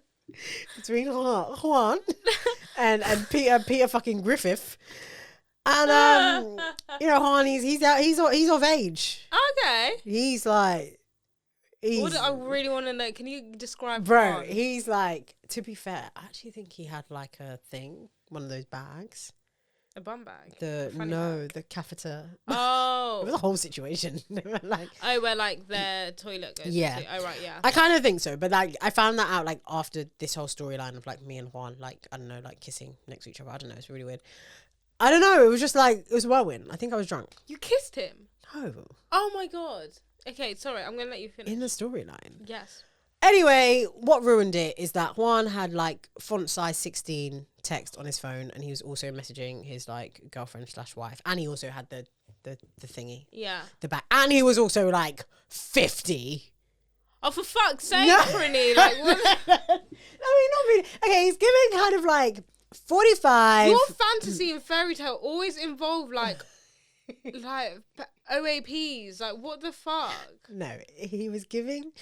between Juan and Peter fucking Griffith. And you know, Han, he's of age. Okay. He's like, I really want to know. Can you describe? Bro, Han? he's like. To be fair, I actually think he had like a thing, one of those bags. A bum bag. The catheter. Oh, it was a whole situation. Like, where like the toilet goes. Yeah. Into. Oh right, yeah. I kind of think so, but like I found that out like after this whole storyline of like me and Juan, like I don't know, like kissing next to each other. I don't know. It's really weird. I don't know. It was just like, it was a whirlwind. I think I was drunk. You kissed him? No. Oh my God. Okay, sorry. I'm going to let you finish. In the storyline. Yes. Anyway, what ruined it is that Juan had like font size 16 text on his phone, and he was also messaging his like girlfriend / wife. And he also had the thingy. Yeah. The back. And he was also like 50. Oh, for fuck's sake, Prinny. Like, what? I mean, not really. Okay, he's giving kind of like 45. Your fantasy and fairy tale always involve like OAPs. Like, what the fuck? No, he was giving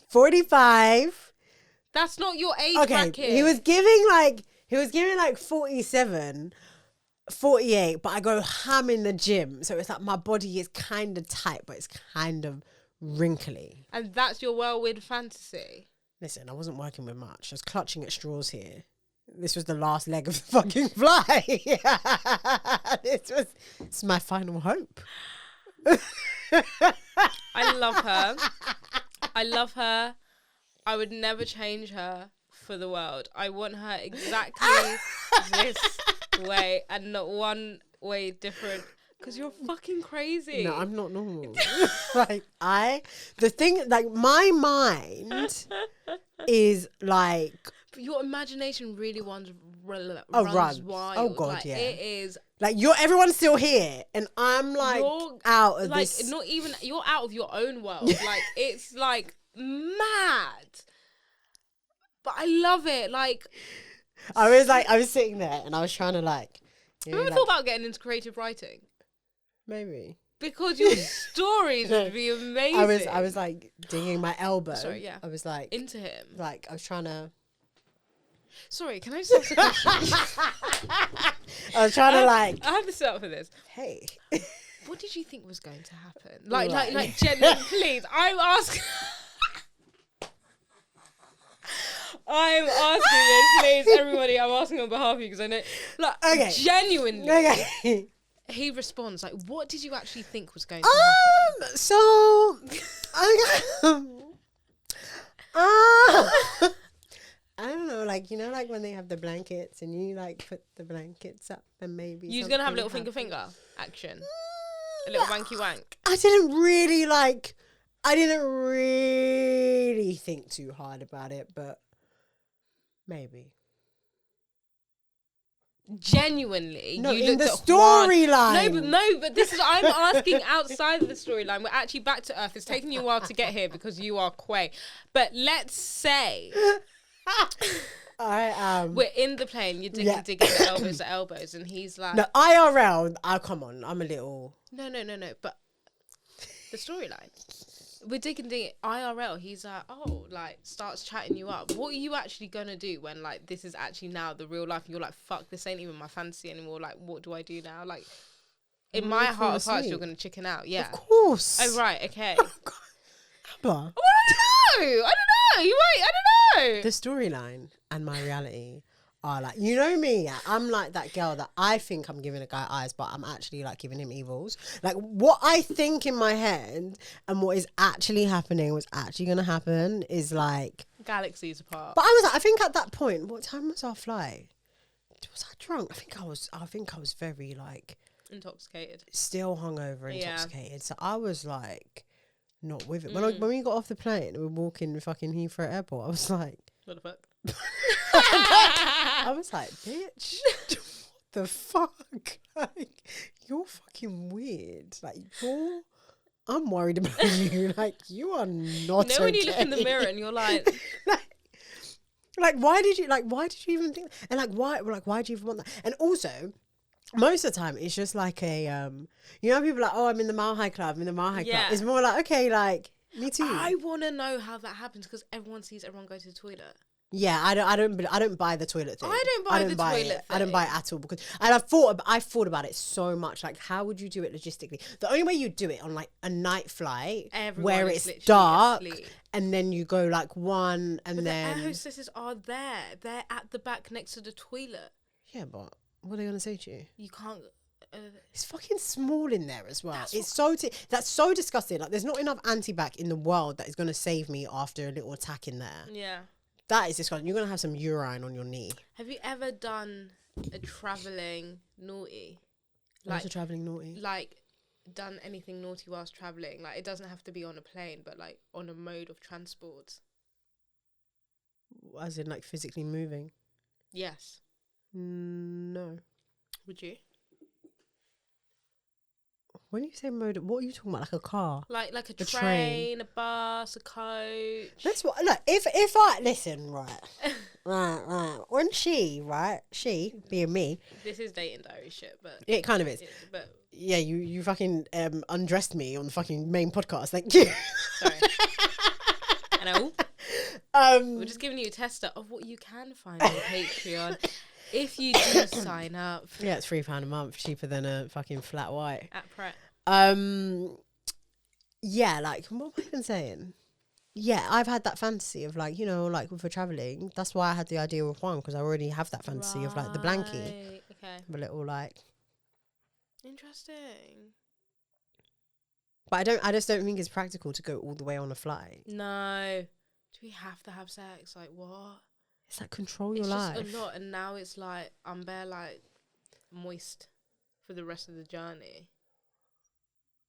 45. That's not your age bracket. He was giving like 47, 48, but I go ham in the gym. So it's like my body is kind of tight, but it's kind of wrinkly. And that's your whirlwind fantasy. Listen, I wasn't working with much. I was clutching at straws here. This was the last leg of the fucking fly. It's my final hope. I love her. I would never change her for the world. I want her exactly this way and not one way different. Because you're fucking crazy. No, I'm not normal. My mind is like... But your imagination really runs runs wild. Oh God, like, yeah. It is like everyone's still here, and I'm like out of like, this. Not even you're out of your own world. Like it's like mad, but I love it. Like I was sitting there, and I was trying to like. Have you ever thought about getting into creative writing? Maybe. Because your stories would be amazing. I was like digging my elbow. Sorry, yeah. I was like into him. Like I was trying to. Sorry, can I just ask a question? I was trying to like. I have to set up for this. Hey. What did you think was going to happen? Like, genuinely, please. I'm asking this, please, everybody. I'm asking on behalf of you because I know. Like, okay. Genuinely. Okay. He responds like, "What did you actually think was going to happen?" So, I don't know, like, you know, like when they have the blankets and you like put the blankets up and maybe you're gonna have a little finger action, a little wanky wank. I didn't really think too hard about it, but maybe. Genuinely, no, you in the storyline. No, but this is I'm asking outside of the storyline. We're actually back to earth. It's taken you a while to get here because you are Quay. But let's say we're in the plane. You're digging the elbows to elbows, and he's like, "No, IRL. Oh, come on, I'm a little No. But the storyline. We're digging the IRL. He's like, oh, like, starts chatting you up. What are you actually gonna do when, like, this is actually now the real life? And you're like, fuck, this ain't even my fantasy anymore. Like, what do I do now? Like, in my heart of hearts, you're gonna chicken out. Yeah. Of course. Oh, right. Okay. Amber. Well, I don't know. You wait. I don't know. The storyline and my reality are like, you know me, I'm like that girl that I think I'm giving a guy eyes, but I'm actually like giving him evils. Like what I think in my head and what is actually happening, what's actually gonna happen is like galaxies apart. But I was like, I think at that point, what time was our flight? Was I drunk? I think I was very like intoxicated, still hungover, intoxicated. Yeah. So I was like not with it. When we got off the plane and we were walking fucking Heathrow Airport, I was like, what the fuck? I was like, bitch, what the fuck? Like, you're fucking weird. Like, I'm worried about you. Like, you are not okay. When you look in the mirror and you're like, why did you even think? And why do you even want that? And also, most of the time, it's just like a, people are like, oh, I'm in the Mile High Club. Club. It's more like, okay, like, me too. I want to know how that happens because everyone sees everyone go to the toilet. Yeah, I don't buy the toilet thing. I don't buy the toilet thing. I don't buy it at all because, and I've thought about it so much. Like, how would you do it logistically? The only way you do it on like a night flight where it's dark, and then you go like one, and but then the air hostesses are there. They're at the back next to the toilet. Yeah, but what are they gonna say to you? You can't. It's fucking small in there as well. That's so disgusting. Like, there's not enough anti-bac in the world that is gonna save me after a little attack in there. Yeah. That is disgusting. You're going to have some urine on your knee. Have you ever done a travelling naughty? What's a travelling naughty? Like, done anything naughty whilst travelling? Like, it doesn't have to be on a plane, but, like, on a mode of transport. As in, like, physically moving? Yes. No. Would you? When you say mode, what are you talking about? Like a car? Like a train, a bus, a coach. That's what. Look, if I listen, right. When she being me. This is dating diary shit, but it kind of is. But yeah, you fucking undressed me on the fucking main podcast. Thank you. Sorry. Hello. We're just giving you a tester of what you can find on Patreon. If you do sign up. Yeah, it's £3 a month, cheaper than a fucking flat white. At Pret. Yeah, like, what am I even saying? Yeah, I've had that fantasy of like, like for travelling. That's why I had the idea with one, because I already have that fantasy of like the blankie. Okay. A little like. Interesting. But I just don't think it's practical to go all the way on a flight. No. Do we have to have sex? Like, what? It's like control your life. It's just a lot, and now it's like I'm bare like moist for the rest of the journey.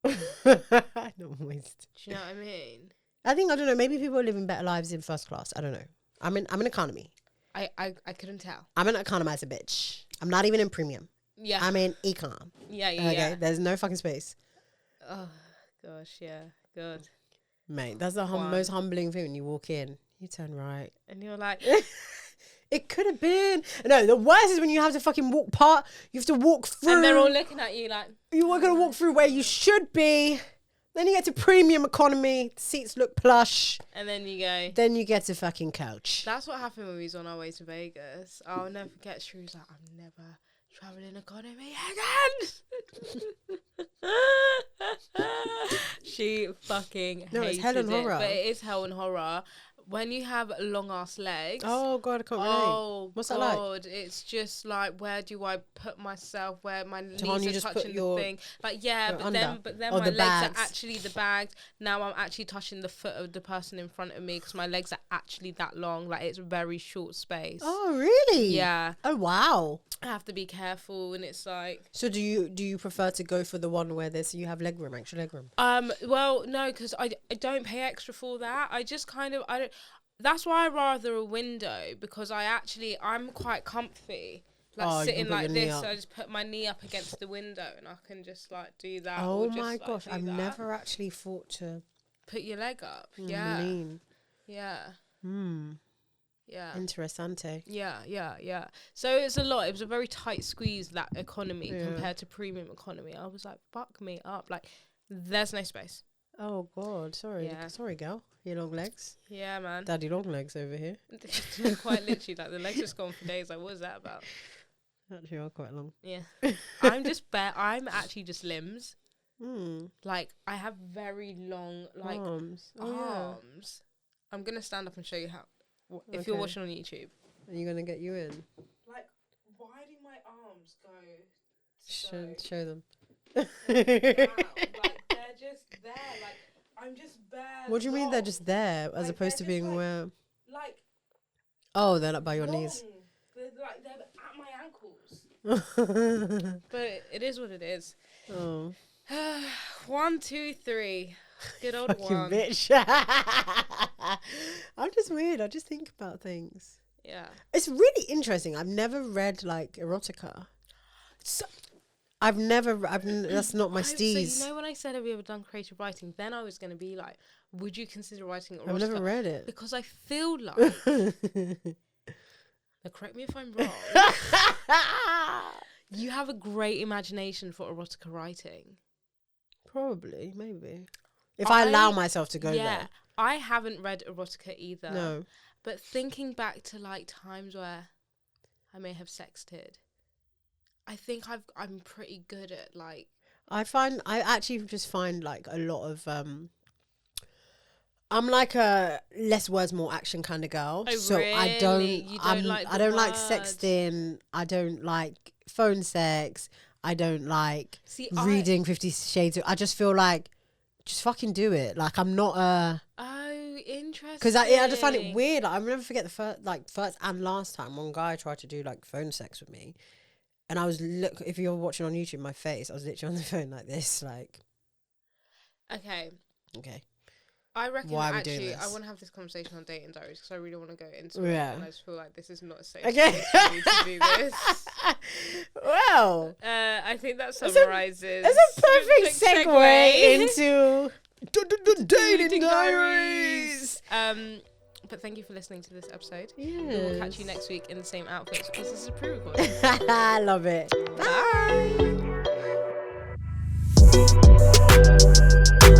Not moist. Do you know what I mean? I don't know. Maybe people are living better lives in first class. I don't know. I'm in economy. I couldn't tell. I'm an economizer bitch. I'm not even in premium. Yeah. I'm in econ. Yeah. Okay. There's no fucking space. Oh gosh, yeah. Good. Mate, that's the most humbling thing when you walk in. You turn right. And you're like... It could have been. No, the worst is when you have to fucking walk you have to walk through. And they're all looking at you like... You are going to walk through where you should be. Then you get to premium economy. The seats look plush. And then you go... Then you get to fucking couch. That's what happened when we was on our way to Vegas. I'll never forget. She was like, I'm never travelling economy again. She fucking hated it's hell and horror. But it is hell and horror. When you have long ass legs. Oh God, I can't relate. Oh, what's God, that like? It's just like, where do I put myself? Where my knees are touching the thing? Like, yeah, but then my the legs bags. are actually the bags. Now I'm actually touching the foot of the person in front of me because my legs are actually that long. Like, it's very short space. Oh really? Yeah. Oh wow. I have to be careful, and it's like. So do you prefer to go for the one where you have leg room, extra leg room? Well, no, because I don't pay extra for that. I just kind of That's why I rather a window, because I'm quite comfy. Like sitting like this, so I just put my knee up against the window and I can just like do that. Oh just, my gosh, I've never actually thought to put your leg up. Yeah. Lean. Yeah. Yeah. Interessante. Yeah. So it's a lot. It was a very tight squeeze, that economy, compared to premium economy. I was like, fuck me up. Like, there's no space. Oh God, sorry. Yeah. Sorry, girl. Your long legs. Yeah, man. Daddy long legs over here. Quite literally, like, the legs just gone for days. Like, what is that about? Actually, are quite long. Yeah. I'm actually just limbs. Mm. Like, I have very long, like, Arms. arms. I'm going to stand up and show you how, if you're watching on YouTube. Are you going to get you in? Like, why do my arms go Show them. down? Like, they're just there. Like, I'm just bare. What do you mean they're just there as Like, opposed to they're being just where? Like, Oh, they're like by your long. knees. They're at my ankles. But it is what it is. Oh. 1, 2, 3. Good old Fucking one. bitch. I'm just weird. I just think about things. Yeah. It's really interesting. I've never read like erotica. That's not my steez. So you know when I said have you ever done creative writing, then I was going to be like, would you consider writing erotica? I've never read it. Because I feel like, now correct me if I'm wrong, you have a great imagination for erotica writing. Probably, maybe. If I allow myself to go Yeah. there. I haven't read erotica either. No. But thinking back to like times where I may have sexted, I think I'm pretty good at like. I actually just find like a lot of I'm like a less words, more action kind of girl. Oh, so really? I don't Like I don't like sexting. I don't like phone sex. I don't like reading 50 Shades of. I just feel like just fucking do it. Like I'm not a. Oh, interesting. Because I just find it weird. Like, I'll never forget the first and last time one guy tried to do like phone sex with me, and I was if you're watching on YouTube, my face, I was literally on the phone like this, like. Okay. I reckon actually I want to have this conversation on dating diaries because I really want to go into it, and I just feel like this is not a safe space for me to do this. Well, I think that summarizes. It's a perfect segue into dating diaries. But thank you for listening to this episode. Yes. We will catch you next week in the same outfits because this is a pre-recording. I love it. Bye.